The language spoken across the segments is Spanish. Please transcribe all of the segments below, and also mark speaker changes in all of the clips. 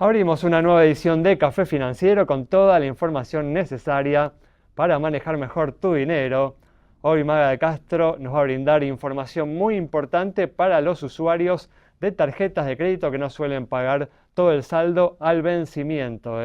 Speaker 1: Abrimos una nueva edición de Café Financiero con toda la información necesaria para manejar mejor tu dinero. Hoy Maga de Castro nos va a brindar información muy importante para los usuarios de tarjetas de crédito que no suelen pagar todo el saldo al vencimiento.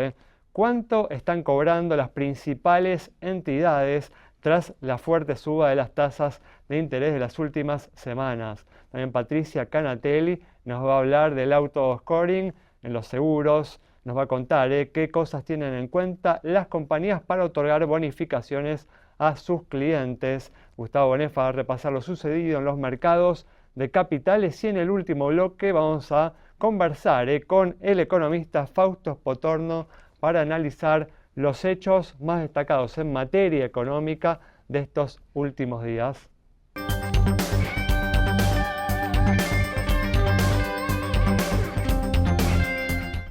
Speaker 1: ¿Cuánto están cobrando las principales entidades tras la fuerte suba de las tasas de interés de las últimas semanas? También Patricia Canatelli nos va a hablar del auto-scoring en los seguros, nos va a contar qué cosas tienen en cuenta las compañías para otorgar bonificaciones a sus clientes. Gustavo Bonefa va a repasar lo sucedido en los mercados de capitales y en el último bloque vamos a conversar con el economista Fausto Spotorno para analizar los hechos más destacados en materia económica de estos últimos días.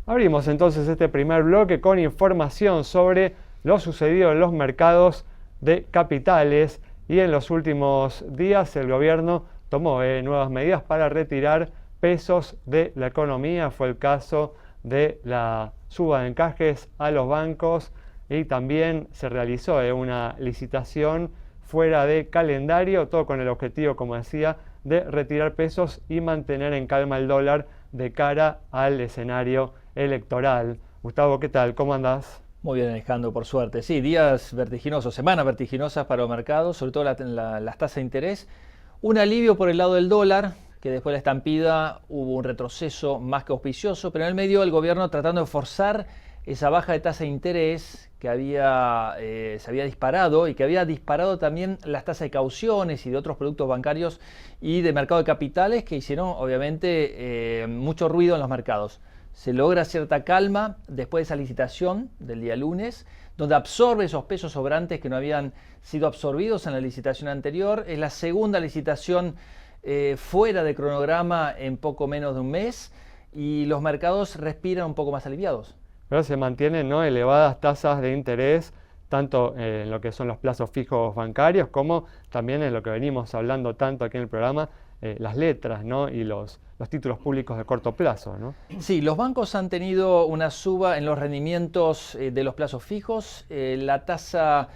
Speaker 1: Abrimos entonces este primer bloque con información sobre lo sucedido en los mercados de capitales y en los últimos días el gobierno tomó nuevas medidas para retirar pesos de la economía. Fue el caso de la suba de encajes a los bancos y también se realizó una licitación fuera de calendario, todo con el objetivo, como decía, de retirar pesos y mantener en calma el dólar de cara al escenario electoral. Gustavo, ¿qué tal? ¿Cómo andás?
Speaker 2: Muy bien, Alejandro, por suerte. Sí, días vertiginosos, semanas vertiginosas para los mercados, sobre todo las tasas de interés. Un alivio por el lado del dólar, que después de la estampida hubo un retroceso más que auspicioso, pero en el medio el gobierno tratando de forzar esa baja de tasa de interés que se había disparado y que había disparado también las tasas de cauciones y de otros productos bancarios y de mercado de capitales que hicieron obviamente mucho ruido en los mercados. Se logra cierta calma después de esa licitación del día lunes, donde absorbe esos pesos sobrantes que no habían sido absorbidos en la licitación anterior. Es la segunda licitación fuera de cronograma en poco menos de un mes y los mercados respiran un poco más aliviados.
Speaker 1: Pero se mantienen elevadas tasas de interés, tanto en lo que son los plazos fijos bancarios, como también en lo que venimos hablando tanto aquí en el programa, las letras, ¿no? Y los títulos públicos de corto plazo, ¿no?
Speaker 2: Sí, los bancos han tenido una suba en los rendimientos de los plazos fijos. La tasa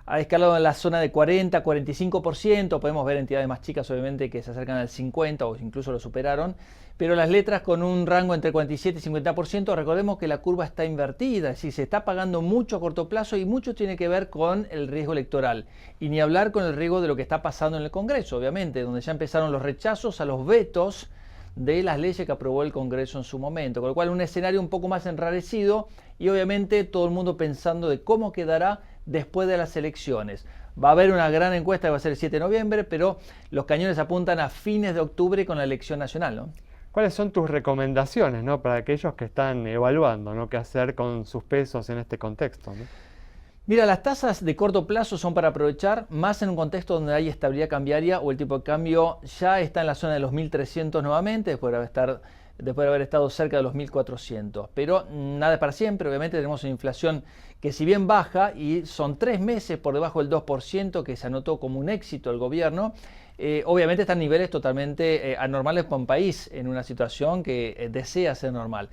Speaker 2: ha escalado en la zona de 40, 45%. Podemos ver entidades más chicas, obviamente, que se acercan al 50% o incluso lo superaron. Pero las letras con un rango entre 47 y 50%, recordemos que la curva está invertida, es decir, se está pagando mucho a corto plazo y mucho tiene que ver con el riesgo electoral. Y ni hablar con el riesgo de lo que está pasando en el Congreso, obviamente, donde ya empezaron los rechazos a los vetos de las leyes que aprobó el Congreso en su momento, con lo cual un escenario un poco más enrarecido y obviamente todo el mundo pensando de cómo quedará después de las elecciones. Va a haber una gran encuesta que va a ser el 7 de noviembre, pero los cañones apuntan a fines de octubre con la elección nacional, ¿no?
Speaker 1: ¿Cuáles son tus recomendaciones, ¿no? Para aquellos que están evaluando, ¿no? qué hacer con sus pesos en este contexto, ¿no?
Speaker 2: Mira, las tasas de corto plazo son para aprovechar, más en un contexto donde hay estabilidad cambiaria o el tipo de cambio ya está en la zona de los 1.300 nuevamente, después de haber estado cerca de los 1.400. Pero nada es para siempre, obviamente tenemos una inflación que si bien baja y son 3 meses por debajo del 2% que se anotó como un éxito el gobierno, obviamente están niveles totalmente anormales para un país en una situación que desea ser normal.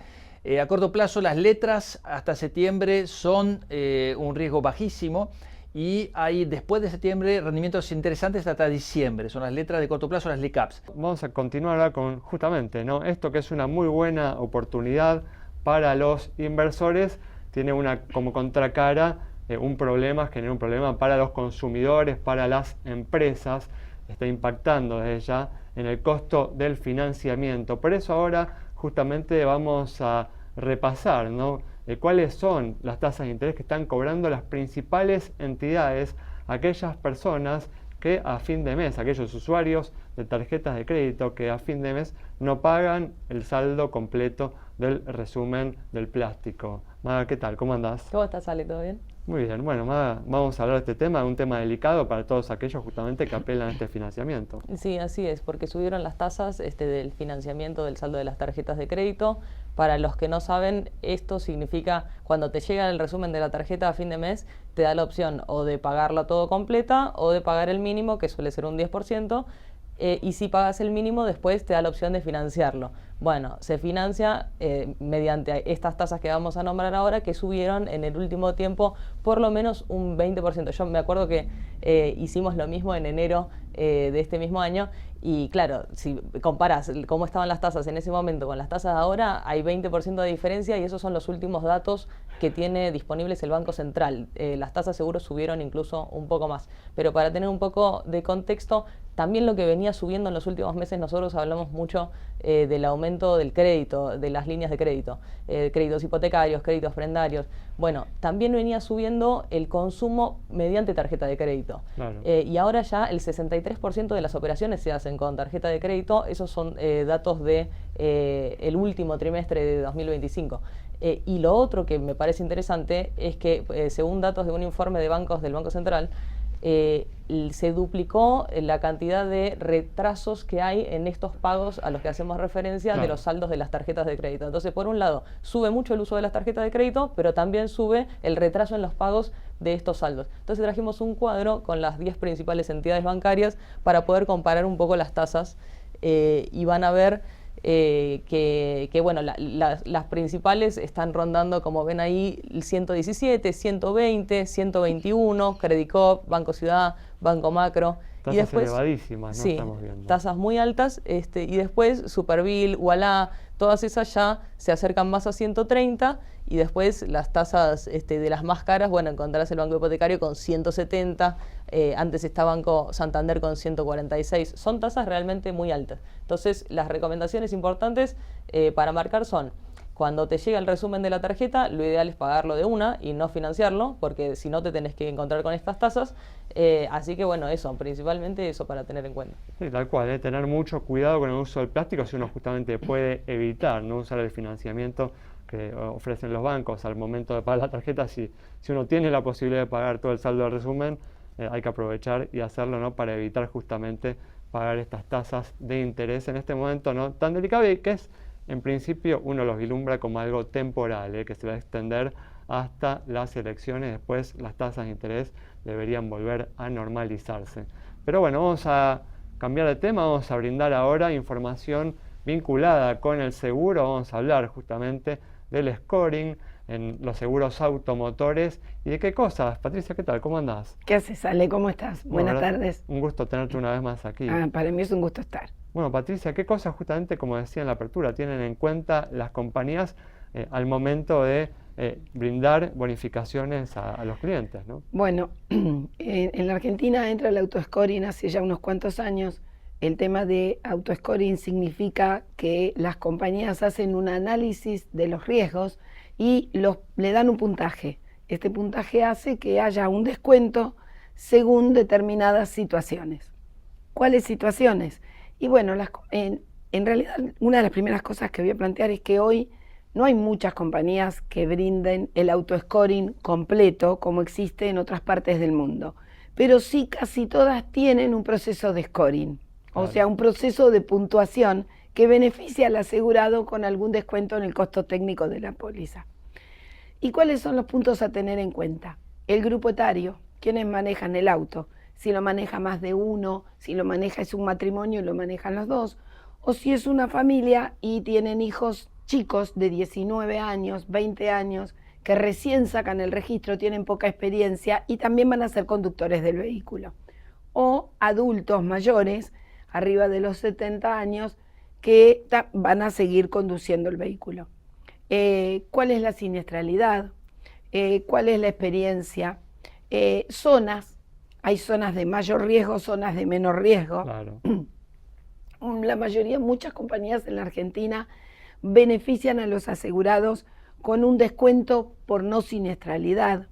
Speaker 2: A corto plazo las letras hasta septiembre son un riesgo bajísimo y hay después de septiembre rendimientos interesantes hasta diciembre. Son las letras de corto plazo, las LICAPs.
Speaker 1: Vamos a continuar ahora con justamente, ¿no? Esto que es una muy buena oportunidad para los inversores, tiene como contracara genera un problema para los consumidores, para las empresas, está impactando desde ya en el costo del financiamiento. Por eso ahora justamente vamos a repasar, ¿no? Cuáles son las tasas de interés que están cobrando las principales entidades, aquellas personas que a fin de mes, aquellos usuarios de tarjetas de crédito que a fin de mes no pagan el saldo completo del resumen del plástico. Maga, ¿qué tal? ¿Cómo andás?
Speaker 3: ¿Cómo estás, Ale? ¿Todo bien?
Speaker 1: Muy bien, bueno, Maga, vamos a hablar de este tema, un tema delicado para todos aquellos justamente que apelan a este financiamiento.
Speaker 3: Sí, así es, porque subieron las tasas del financiamiento del saldo de las tarjetas de crédito. Para los que no saben, esto significa cuando te llega el resumen de la tarjeta a fin de mes, te da la opción o de pagarla todo completa o de pagar el mínimo, que suele ser un 10%, y si pagas el mínimo, después te da la opción de financiarlo. Bueno, se financia mediante estas tasas que vamos a nombrar ahora, que subieron en el último tiempo por lo menos un 20%. Yo me acuerdo que hicimos lo mismo en enero de este mismo año, y claro, si comparas cómo estaban las tasas en ese momento con las tasas de ahora, hay 20% de diferencia, y esos son los últimos datos que tiene disponibles el Banco Central. Las tasas seguros subieron incluso un poco más. Pero para tener un poco de contexto, también lo que venía subiendo en los últimos meses, nosotros hablamos mucho del aumento del crédito, de las líneas de crédito, créditos hipotecarios, créditos prendarios. Bueno, también venía subiendo el consumo mediante tarjeta de crédito. Claro. Y ahora ya el 63% de las operaciones se hacen con tarjeta de crédito. Esos son datos de el último trimestre de 2025. Y lo otro que me parece interesante es que, según datos de un informe de bancos del Banco Central, se duplicó la cantidad de retrasos que hay en estos pagos a los que hacemos referencia, claro, de los saldos de las tarjetas de crédito. Entonces, por un lado, sube mucho el uso de las tarjetas de crédito, pero también sube el retraso en los pagos de estos saldos. Entonces trajimos un cuadro con las 10 principales entidades bancarias para poder comparar un poco las tasas, y van a ver que bueno, las principales están rondando, como ven ahí, el 117, 120, 121, Credicop, Banco Ciudad, Banco Macro.
Speaker 1: Tasas
Speaker 3: y después,
Speaker 1: elevadísimas, ¿no?
Speaker 3: Sí,
Speaker 1: estamos viendo.
Speaker 3: Tasas muy altas, y después Supervil, Ualá, todas esas ya se acercan más a 130, y después las tasas de las más caras, bueno, encontrarás el Banco Hipotecario con 170, antes está Banco Santander con 146, son tasas realmente muy altas. Entonces, las recomendaciones importantes para marcar son: cuando te llega el resumen de la tarjeta, lo ideal es pagarlo de una y no financiarlo, porque si no te tenés que encontrar con estas tasas. Así que bueno, eso, principalmente eso para tener en cuenta.
Speaker 1: Sí, tal cual, tener mucho cuidado con el uso del plástico si uno justamente puede evitar no usar el financiamiento que ofrecen los bancos al momento de pagar la tarjeta. Si uno tiene la posibilidad de pagar todo el saldo del resumen, hay que aprovechar y hacerlo, ¿no?, para evitar justamente pagar estas tasas de interés en este momento no tan delicado, y que es, en principio, uno los vislumbra como algo temporal, que se va a extender hasta las elecciones. Después las tasas de interés deberían volver a normalizarse. Pero bueno, vamos a cambiar de tema, vamos a brindar ahora información vinculada con el seguro. Vamos a hablar justamente del scoring en los seguros automotores. ¿Y de qué cosas? Patricia, ¿qué tal? ¿Cómo andás?
Speaker 4: ¿Qué haces, Ale? ¿Cómo estás? Buenas tardes.
Speaker 1: Un gusto tenerte una vez más aquí.
Speaker 4: Para mí es un gusto estar.
Speaker 1: Bueno, Patricia, ¿qué cosas justamente, como decía en la apertura, tienen en cuenta las compañías al momento de brindar bonificaciones a los clientes, ¿no?
Speaker 4: Bueno, en la Argentina entra el autoscoring hace ya unos cuantos años. El tema de autoscoring significa que las compañías hacen un análisis de los riesgos y le dan un puntaje. Este puntaje hace que haya un descuento según determinadas situaciones. ¿Cuáles situaciones? Y bueno, en realidad una de las primeras cosas que voy a plantear es que hoy no hay muchas compañías que brinden el autoscoring completo como existe en otras partes del mundo, pero sí casi todas tienen un proceso de scoring, claro, o sea, un proceso de puntuación que beneficia al asegurado con algún descuento en el costo técnico de la póliza. ¿Y cuáles son los puntos a tener en cuenta? El grupo etario, quienes manejan el auto, si lo maneja más de uno, si lo maneja es un matrimonio y lo manejan los dos, o si es una familia y tienen hijos chicos de 19 años, 20 años, que recién sacan el registro, tienen poca experiencia y también van a ser conductores del vehículo. O adultos mayores, arriba de los 70 años, que van a seguir conduciendo el vehículo. ¿Cuál es la siniestralidad? ¿Cuál es la experiencia? Zonas, hay zonas de mayor riesgo, zonas de menor riesgo.
Speaker 1: Claro.
Speaker 4: La mayoría, muchas compañías en la Argentina benefician a los asegurados con un descuento por no siniestralidad.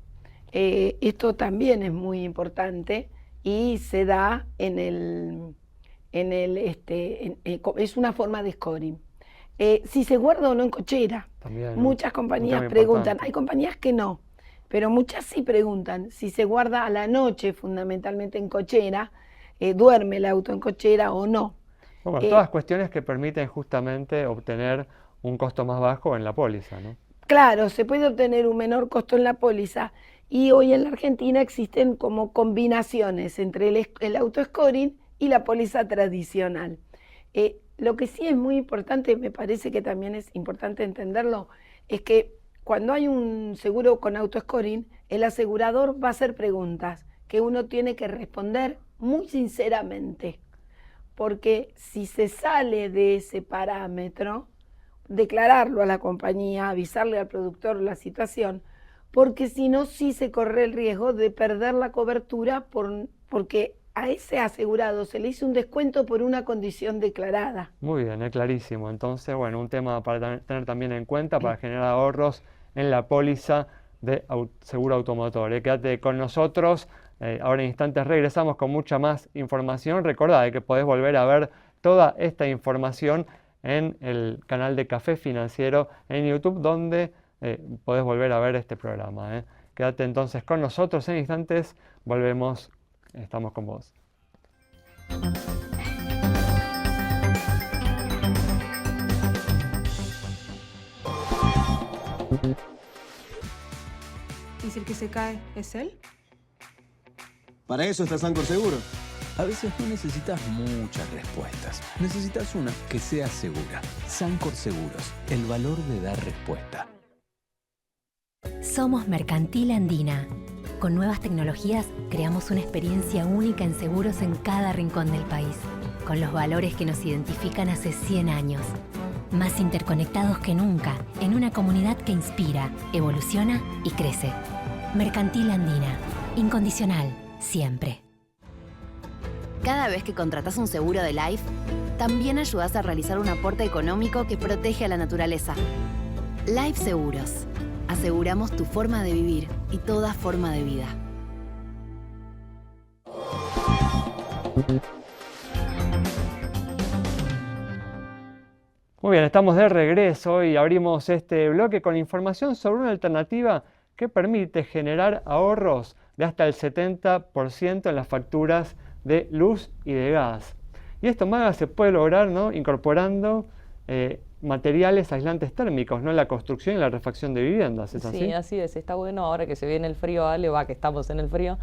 Speaker 4: Esto también es muy importante y se da es una forma de scoring. Si se guarda o no en cochera. También, muchas compañías preguntan, hay compañías que no, pero muchas sí preguntan si se guarda a la noche, fundamentalmente en cochera, duerme el auto en cochera o no.
Speaker 1: Bueno, todas cuestiones que permiten justamente obtener un costo más bajo en la póliza, ¿no?
Speaker 4: Claro, se puede obtener un menor costo en la póliza, y hoy en la Argentina existen como combinaciones entre el autoscoring y la póliza tradicional. Lo que sí es muy importante, me parece que también es importante entenderlo, es que cuando hay un seguro con autoscoring, el asegurador va a hacer preguntas que uno tiene que responder muy sinceramente, porque si se sale de ese parámetro, declararlo a la compañía, avisarle al productor la situación, porque si no, sí se corre el riesgo de perder la cobertura porque a ese asegurado se le hizo un descuento por una condición declarada.
Speaker 1: Muy bien, es clarísimo. Entonces, bueno, un tema para tener también en cuenta para generar ahorros en la póliza de seguro automotor. Quédate con nosotros. Ahora en instantes regresamos con mucha más información. Recordad que podés volver a ver toda esta información en el canal de Café Financiero en YouTube, donde podés volver a ver este programa. Quédate entonces con nosotros. En instantes volvemos. Estamos con vos.
Speaker 5: ¿Y si el que se cae es él?
Speaker 6: Para eso está Sancor Seguro.
Speaker 7: A veces no necesitas muchas respuestas. Necesitas una que sea segura. Sancor Seguros, el valor de dar respuesta.
Speaker 8: Somos Mercantil Andina. Con nuevas tecnologías creamos una experiencia única en seguros en cada rincón del país, con los valores que nos identifican hace 100 años. Más interconectados que nunca, en una comunidad que inspira, evoluciona y crece. Mercantil Andina. Incondicional, siempre.
Speaker 9: Cada vez que contratás un seguro de Life, también ayudás a realizar un aporte económico que protege a la naturaleza. Life Seguros. Aseguramos tu forma de vivir y toda forma de vida.
Speaker 1: Muy bien, estamos de regreso y abrimos este bloque con información sobre una alternativa que permite generar ahorros de hasta el 70% en las facturas de luz y de gas. Y esto, Maga, se puede lograr, ¿no?, incorporando materiales aislantes térmicos, ¿no?, en la construcción y la refacción de viviendas. ¿Es así?
Speaker 3: Sí, así es. Está bueno ahora que se viene el frío, Ale, que estamos en el frío,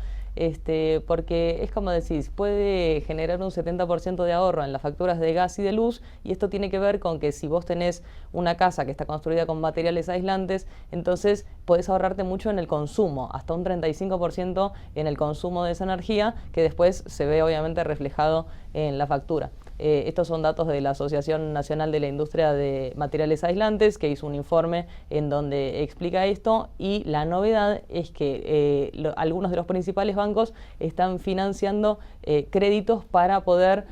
Speaker 3: porque es como decís, puede generar un 70% de ahorro en las facturas de gas y de luz, y esto tiene que ver con que si vos tenés una casa que está construida con materiales aislantes, entonces podés ahorrarte mucho en el consumo, hasta un 35% en el consumo de esa energía, que después se ve obviamente reflejado en la factura. Estos son datos de la Asociación Nacional de la Industria de Materiales Aislantes, que hizo un informe en donde explica esto, y la novedad es que algunos de los principales bancos están financiando créditos para poder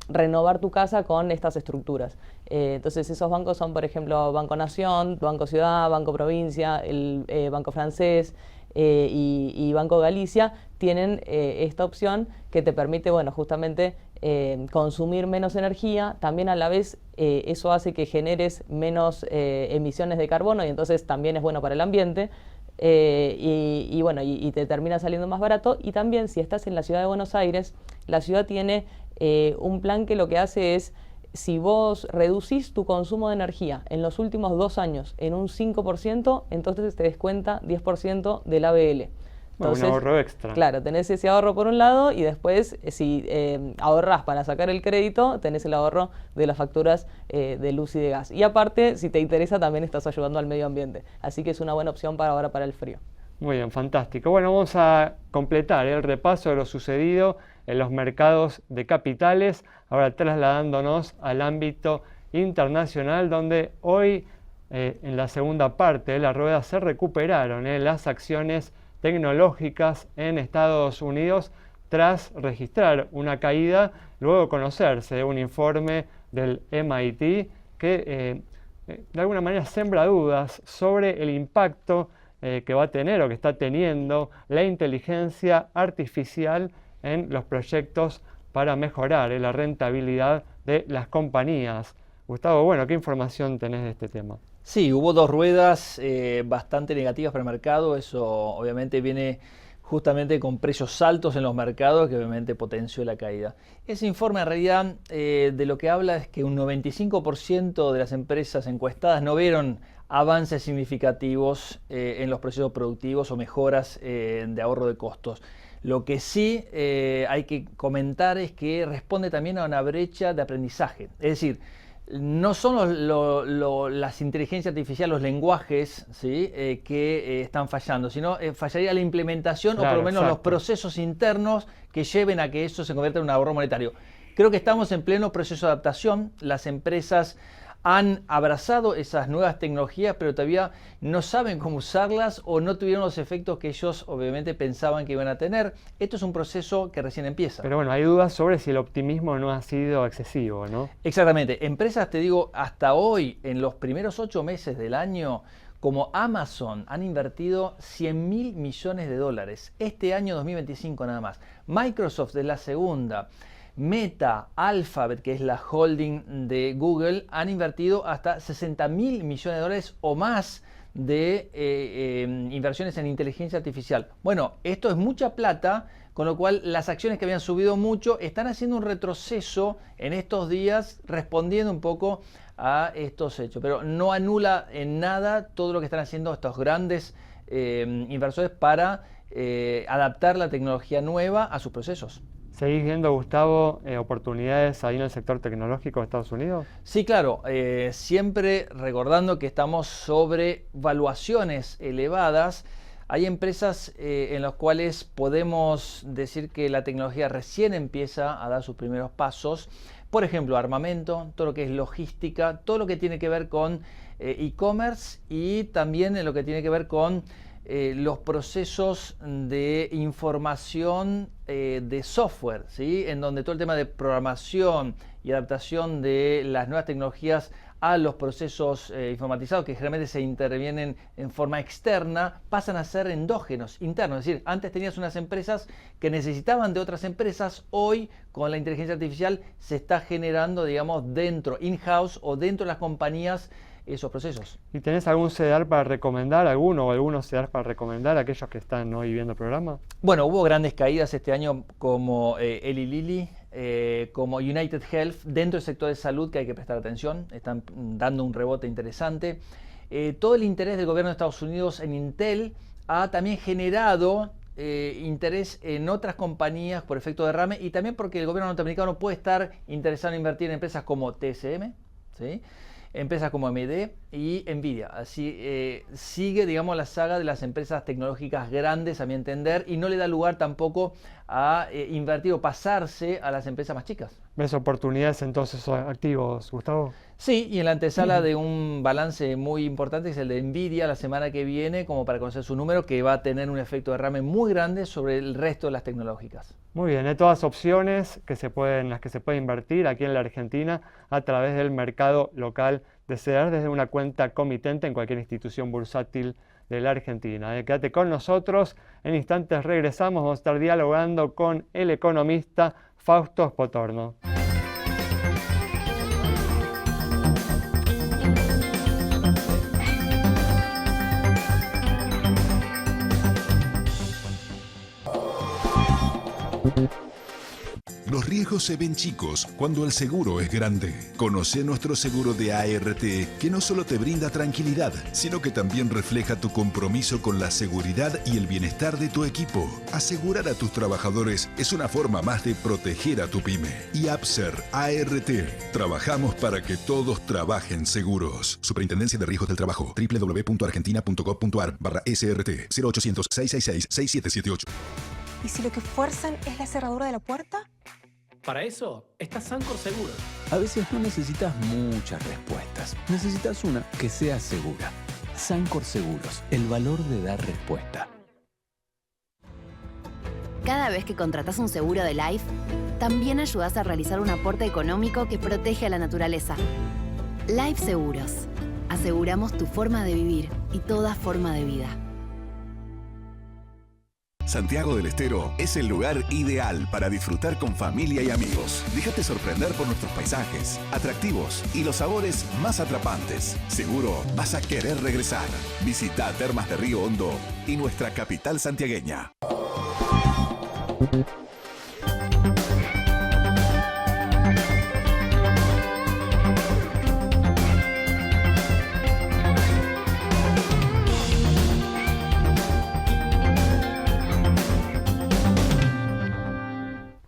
Speaker 3: renovar tu casa con estas estructuras. Entonces esos bancos son, por ejemplo, Banco Nación, Banco Ciudad, Banco Provincia, el Banco Francés y Banco Galicia tienen esta opción que te permite, bueno, justamente consumir menos energía. También a la vez eso hace que generes menos emisiones de carbono, y entonces también es bueno para el ambiente. Bueno, y te termina saliendo más barato. Y también, si estás en la ciudad de Buenos Aires, la ciudad tiene un plan que lo que hace es, si vos reducís tu consumo de energía en los últimos 2 años en un 5%, entonces te descuenta 10% del ABL. Entonces,
Speaker 1: un ahorro extra.
Speaker 3: Claro, tenés ese ahorro por un lado, y después si ahorrás para sacar el crédito, tenés el ahorro de las facturas de luz y de gas. Y aparte, si te interesa, también estás ayudando al medio ambiente. Así que es una buena opción para ahora, para el frío.
Speaker 1: Muy bien, fantástico. Bueno, vamos a completar el repaso de lo sucedido en los mercados de capitales, ahora trasladándonos al ámbito internacional, donde hoy, en la segunda parte de la rueda, se recuperaron las acciones tecnológicas en Estados Unidos tras registrar una caída, luego de conocerse un informe del MIT que de alguna manera sembra dudas sobre el impacto que va a tener o que está teniendo la inteligencia artificial en los proyectos para mejorar la rentabilidad de las compañías. Gustavo, bueno, ¿qué información tenés de este tema?
Speaker 2: Sí, hubo 2 ruedas bastante negativas para el mercado. Eso obviamente viene justamente con precios altos en los mercados, que obviamente potenció la caída. Ese informe en realidad de lo que habla es que un 95% de las empresas encuestadas no vieron avances significativos en los procesos productivos o mejoras de ahorro de costos. Lo que sí hay que comentar es que responde también a una brecha de aprendizaje. Es decir, no son las inteligencias artificiales, los lenguajes, ¿sí? Que están fallando, sino fallaría la implementación, claro, o por lo menos los procesos internos que lleven a que eso se convierta en un ahorro monetario. Creo que estamos en pleno proceso de adaptación. Las empresas han abrazado esas nuevas tecnologías, pero todavía no saben cómo usarlas o no tuvieron los efectos que ellos obviamente pensaban que iban a tener. Esto es un proceso que recién empieza.
Speaker 1: Pero bueno, hay dudas sobre si el optimismo no ha sido excesivo, ¿no?
Speaker 2: Exactamente. Empresas, te digo, hasta hoy, en los primeros 8 meses del año, como Amazon, han invertido $100.000 millones. Este año 2025 nada más. Microsoft es la segunda. Meta, Alphabet, que es la holding de Google, han invertido hasta $60.000 millones o más de inversiones en inteligencia artificial. Bueno, esto es mucha plata, con lo cual las acciones que habían subido mucho están haciendo un retroceso en estos días, respondiendo un poco a estos hechos. Pero no anula en nada todo lo que están haciendo estos grandes inversores para adaptar la tecnología nueva a sus procesos.
Speaker 1: ¿Seguís viendo, Gustavo, oportunidades ahí en el sector tecnológico de Estados Unidos?
Speaker 2: Sí, claro. Siempre recordando que estamos sobre valuaciones elevadas. Hay empresas en las cuales podemos decir que la tecnología recién empieza a dar sus primeros pasos. Por ejemplo, armamento, todo lo que es logística, todo lo que tiene que ver con e-commerce y también en lo que tiene que ver con los procesos de información de software, ¿sí? En donde todo el tema de programación y adaptación de las nuevas tecnologías a los procesos informatizados, que generalmente se intervienen en forma externa, pasan a ser endógenos, internos. Es decir, antes tenías unas empresas que necesitaban de otras empresas, hoy con la inteligencia artificial se está generando, digamos, dentro, in-house o dentro de las compañías, esos procesos.
Speaker 1: ¿Y tenés algún CEDAR para recomendar, algunos CEDAR para recomendar a aquellos que están hoy viendo el programa?
Speaker 2: Bueno, hubo grandes caídas este año como Eli Lilly, como United Health, dentro del sector de salud que hay que prestar atención, están dando un rebote interesante. Todo el interés del gobierno de Estados Unidos en Intel ha también generado interés en otras compañías por efecto derrame y también porque el gobierno norteamericano puede estar interesado en invertir en empresas como TSM, ¿sí? Empresas como AMD y Nvidia. Así sigue, digamos, la saga de las empresas tecnológicas grandes, a mi entender, y no le da lugar tampoco a invertir o pasarse a las empresas más chicas.
Speaker 1: ¿Ves oportunidades en todos esos activos, Gustavo?
Speaker 2: Sí, y en la antesala de un balance muy importante, que es el de Nvidia la semana que viene, como para conocer su número, que va a tener un efecto de derrame muy grande sobre el resto de las tecnológicas.
Speaker 1: Muy bien, hay todas opciones en las que se puede invertir aquí en la Argentina a través del mercado local de CEDAR desde una cuenta comitente en cualquier institución bursátil de la Argentina. Quédate con nosotros, en instantes regresamos, vamos a estar dialogando con el economista Fausto Spotorno.
Speaker 10: Los riesgos se ven chicos cuando el seguro es grande. Conoce nuestro seguro de ART, que no solo te brinda tranquilidad, sino que también refleja tu compromiso con la seguridad y el bienestar de tu equipo. Asegurar a tus trabajadores es una forma más de proteger a tu pyme. Y APSER ART. Trabajamos para que todos trabajen seguros. Superintendencia de Riesgos del Trabajo. www.argentina.gov.ar/SRT 0800 666 6778.
Speaker 5: ¿Y si lo que fuerzan es la cerradura de la puerta?
Speaker 11: Para eso está Sancor Seguros.
Speaker 7: A veces no necesitas muchas respuestas. Necesitas una que sea segura. Sancor Seguros, el valor de dar respuesta.
Speaker 9: Cada vez que contratas un seguro de Life, también ayudas a realizar un aporte económico que protege a la naturaleza. Life Seguros. Aseguramos tu forma de vivir y toda forma de vida.
Speaker 10: Santiago del Estero es el lugar ideal para disfrutar con familia y amigos. Déjate sorprender por nuestros paisajes, atractivos y los sabores más atrapantes. Seguro vas a querer regresar. Visita Termas de Río Hondo y nuestra capital santiagueña.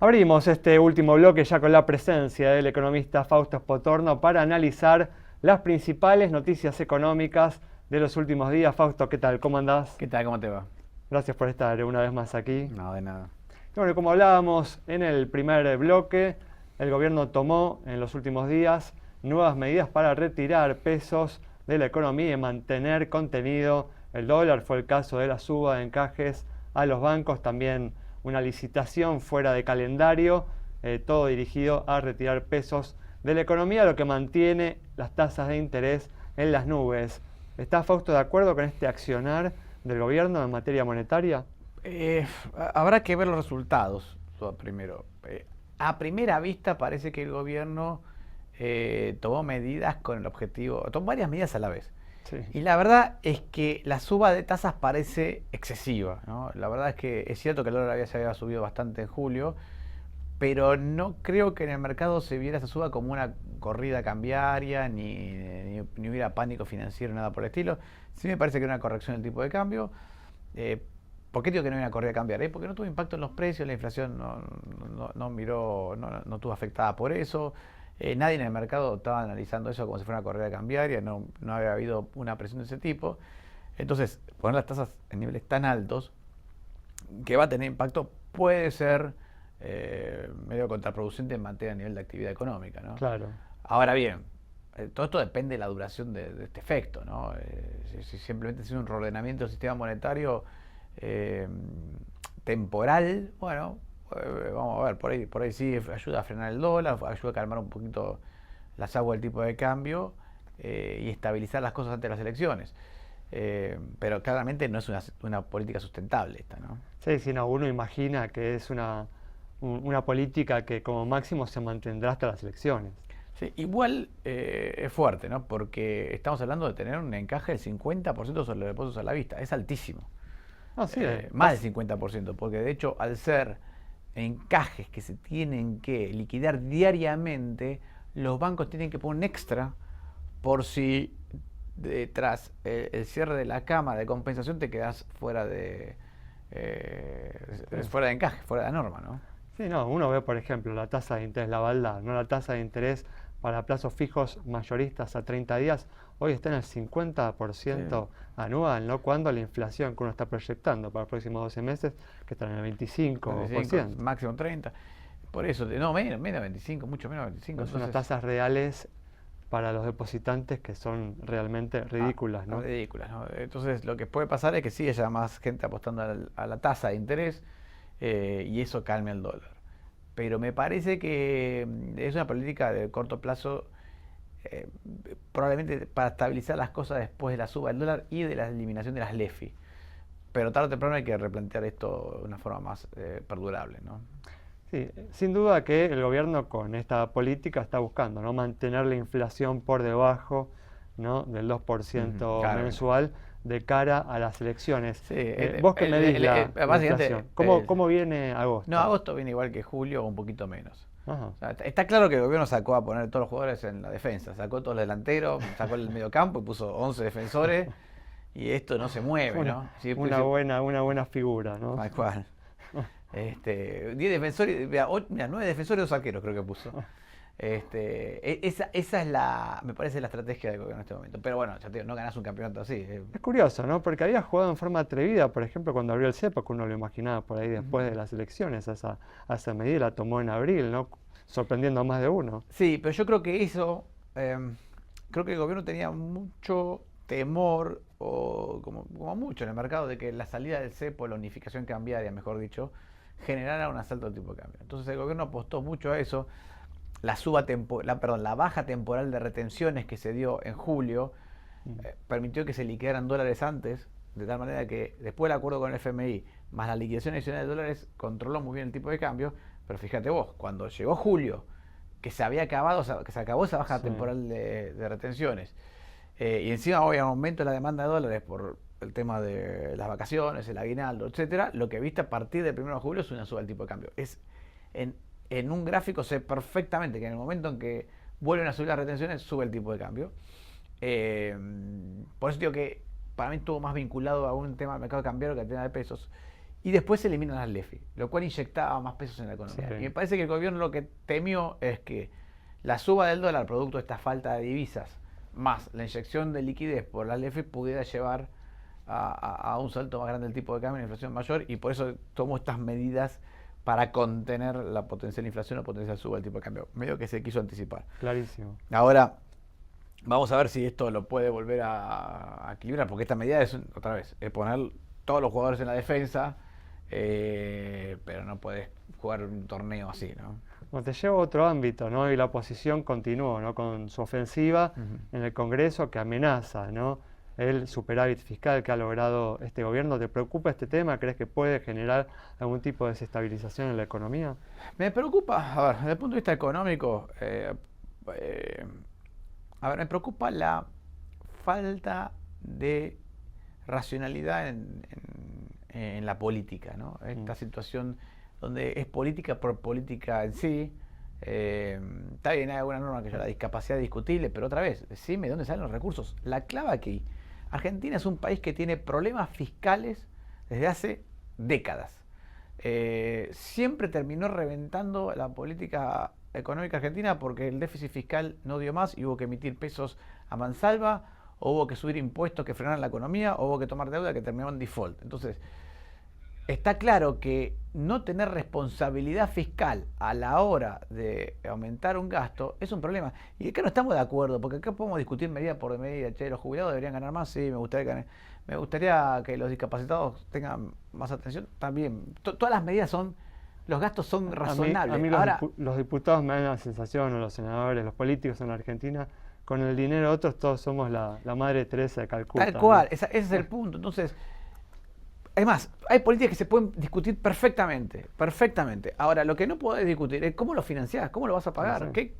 Speaker 1: Abrimos este último bloque ya con la presencia del economista Fausto Spotorno para analizar las principales noticias económicas de los últimos días. Fausto, ¿qué tal? ¿Cómo andás?
Speaker 12: ¿Qué tal? ¿Cómo te va?
Speaker 1: Gracias por estar una vez más aquí.
Speaker 12: No, de nada.
Speaker 1: Bueno, como hablábamos en el primer bloque, el gobierno tomó en los últimos días nuevas medidas para retirar pesos de la economía y mantener contenido el dólar. Fue el caso de la suba de encajes a los bancos, también una licitación fuera de calendario, todo dirigido a retirar pesos de la economía, lo que mantiene las tasas de interés en las nubes. ¿Está Fausto de acuerdo con este accionar del gobierno en materia monetaria?
Speaker 12: Habrá que ver los resultados primero. A primera vista parece que el gobierno tomó medidas con el objetivo, tomó varias medidas a la vez. Sí. Y la verdad es que la suba de tasas parece excesiva, ¿no? La verdad es que es cierto que el dólar se había subido bastante en julio, pero no creo que en el mercado se viera esa suba como una corrida cambiaria, ni hubiera pánico financiero, nada por el estilo. Sí me parece que era una corrección del tipo de cambio. ¿Por qué digo que no hay una corrida cambiaria? Porque no tuvo impacto en los precios, la inflación no estuvo afectada por eso. Nadie en el mercado estaba analizando eso como si fuera una corrida cambiaria, no había habido una presión de ese tipo. Entonces, poner las tasas en niveles tan altos que va a tener impacto puede ser medio contraproducente en materia a nivel de actividad económica, ¿no? Claro. Ahora bien, todo esto depende de la duración de este efecto, ¿no? Si simplemente es un reordenamiento del sistema monetario temporal, bueno, vamos a ver, por ahí sí ayuda a frenar el dólar, ayuda a calmar un poquito las aguas del tipo de cambio y estabilizar las cosas antes de las elecciones. Pero claramente no es una política sustentable esta, ¿no?
Speaker 1: Sí, sino uno imagina que es una política que como máximo se mantendrá hasta las elecciones.
Speaker 12: Sí, igual es fuerte, ¿no? Porque estamos hablando de tener un encaje del 50% sobre los depósitos a la vista, es altísimo. Más del 50%, porque de hecho al ser encajes que se tienen que liquidar diariamente, los bancos tienen que poner un extra por si tras el cierre de la cámara de compensación te quedas fuera de encaje, fuera de la norma, ¿no?
Speaker 1: Sí, no, uno ve por ejemplo la tasa de interés, la BALDA, ¿no? La tasa de interés para plazos fijos mayoristas a 30 días, hoy está en el 50% anual, ¿no? Cuando la inflación que uno está proyectando para los próximos 12 meses, que está en el 25%.
Speaker 12: Máximo 30%. Por eso, no, menos 25%, mucho menos 25%.
Speaker 1: Son unas tasas reales para los depositantes que son realmente ridículas, ¿no?
Speaker 12: Ridículas, ¿no? Entonces, lo que puede pasar es que sí haya más gente apostando a la tasa de interés y eso calme el dólar. Pero me parece que es una política de corto plazo, probablemente para estabilizar las cosas después de la suba del dólar y de la eliminación de las LEFI. Pero tarde o temprano hay que replantear esto de una forma más perdurable, ¿no?
Speaker 1: Sí, sin duda que el gobierno con esta política está buscando, ¿no? Mantener la inflación por debajo, ¿no? del 2% mensual de cara a las elecciones. Sí, vos que medís la inflación, ¿cómo viene agosto?
Speaker 12: No, agosto viene igual que julio o un poquito menos. O sea, está claro que el gobierno sacó a poner todos los jugadores en la defensa, sacó todos los delanteros, sacó el mediocampo y puso 11 defensores y esto no se mueve, ¿no?
Speaker 1: Sí, una buena figura, ¿no?
Speaker 12: Tal cual. 10 defensores, mira, 9 defensores y 2 arqueros creo que puso. Esa es me parece la estrategia del gobierno en este momento. Pero bueno, ya te digo, no ganás un campeonato así.
Speaker 1: Es curioso, ¿no? Porque había jugado en forma atrevida, por ejemplo, cuando abrió el cepo, que uno lo imaginaba por ahí después de las elecciones, a esa medida la tomó en abril, ¿no? Sorprendiendo a más de uno.
Speaker 12: Sí, pero yo creo que eso, creo que el gobierno tenía mucho temor, o como mucho en el mercado, de que la salida del cepo, la unificación cambiaria, mejor dicho, generara un asalto al tipo de cambio. Entonces el gobierno apostó mucho a eso. La baja temporal de retenciones que se dio en julio permitió que se liquidaran dólares antes, de tal manera que después del acuerdo con el FMI, más la liquidación adicional de dólares, controló muy bien el tipo de cambio. Pero fíjate vos, cuando llegó julio, que se acabó esa baja temporal de retenciones, y encima hoy hay un aumento en la demanda de dólares por el tema de las vacaciones, el aguinaldo, etcétera, lo que viste a partir del 1 de julio es una suba del tipo de cambio. En un gráfico sé perfectamente que en el momento en que vuelven a subir las retenciones, sube el tipo de cambio. Por eso digo que para mí estuvo más vinculado a un tema del mercado cambiario que al tema de pesos. y después se eliminan las LEFI, lo cual inyectaba más pesos en la economía.
Speaker 1: Sí.
Speaker 12: Y me parece que el gobierno lo que temió es que la suba del dólar, producto de esta falta de divisas, más la inyección de liquidez por las LEFI, pudiera llevar a un salto más grande del tipo de cambio, una inflación mayor, y por eso tomó estas medidas para contener la potencial inflación o potencial suba del tipo de cambio. Medio que se quiso anticipar.
Speaker 1: Clarísimo.
Speaker 12: Ahora, vamos a ver si esto lo puede volver a equilibrar, porque esta medida es, otra vez, es poner todos los jugadores en la defensa, pero no puedes jugar un torneo así, ¿no?
Speaker 1: Bueno, te llevo a otro ámbito, ¿no? Y la oposición continuó, ¿no? Con su ofensiva en el Congreso que amenaza, ¿no? El superávit fiscal que ha logrado este gobierno. ¿Te preocupa este tema? ¿Crees que puede generar algún tipo de desestabilización en la economía?
Speaker 12: Me preocupa, a ver, desde el punto de vista económico, me preocupa la falta de racionalidad en la política, ¿no? Esta situación donde es política por política en sí. Está bien, hay alguna norma que yo la discapacidad discutible, pero otra vez, decime dónde salen los recursos. La clave aquí, Argentina es un país que tiene problemas fiscales desde hace décadas. Siempre terminó reventando la política económica argentina porque el déficit fiscal no dio más y hubo que emitir pesos a mansalva, o hubo que subir impuestos que frenaran la economía, o hubo que tomar deuda que terminó en default. Entonces, está claro que no tener responsabilidad fiscal a la hora de aumentar un gasto es un problema. Y acá no estamos de acuerdo, porque acá podemos discutir medida por medida. Che, los jubilados deberían ganar más, sí, me gustaría que los discapacitados tengan más atención, también. Todas las medidas los gastos son razonables.
Speaker 1: A mí
Speaker 12: Ahora,
Speaker 1: los diputados me dan la sensación, o los senadores, los políticos en Argentina, con el dinero de otros todos somos la Madre Teresa de Calcuta.
Speaker 12: Tal cual,
Speaker 1: ¿no?
Speaker 12: ese es el punto. Entonces, además, hay políticas que se pueden discutir perfectamente. Ahora, lo que no podés discutir es cómo lo financiás, cómo lo vas a pagar.
Speaker 1: No sé.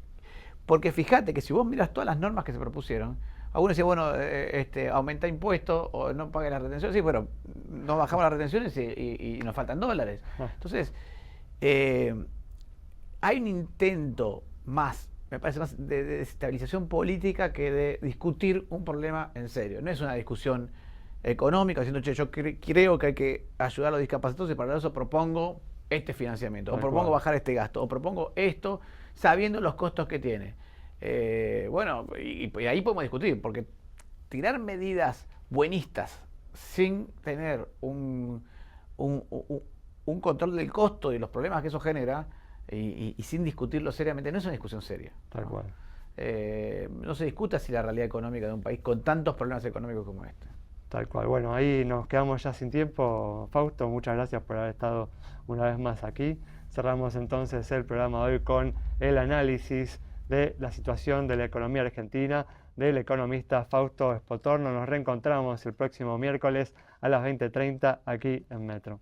Speaker 12: Porque fíjate que si vos miras todas las normas que se propusieron, algunos decían, bueno, aumenta impuestos o no pague las retenciones. Sí, bueno, no bajamos las retenciones y nos faltan dólares. Entonces, hay un intento me parece más de desestabilización política que de discutir un problema en serio. No es una discusión económica, diciendo, che, yo creo que hay que ayudar a los discapacitados y para eso propongo este financiamiento, o propongo bajar este gasto, o propongo esto, sabiendo los costos que tiene. Bueno, y ahí podemos discutir, porque tirar medidas buenistas sin tener un control del costo y los problemas que eso genera, y sin discutirlo seriamente, no es una discusión seria.
Speaker 1: Tal cual.
Speaker 12: No se discuta si la realidad económica de un país con tantos problemas económicos como este.
Speaker 1: Tal cual. Bueno, ahí nos quedamos ya sin tiempo. Fausto, muchas gracias por haber estado una vez más aquí. Cerramos entonces el programa de hoy con el análisis de la situación de la economía argentina del economista Fausto Espotorno. Nos reencontramos el próximo miércoles a las 20:30 aquí en Metro.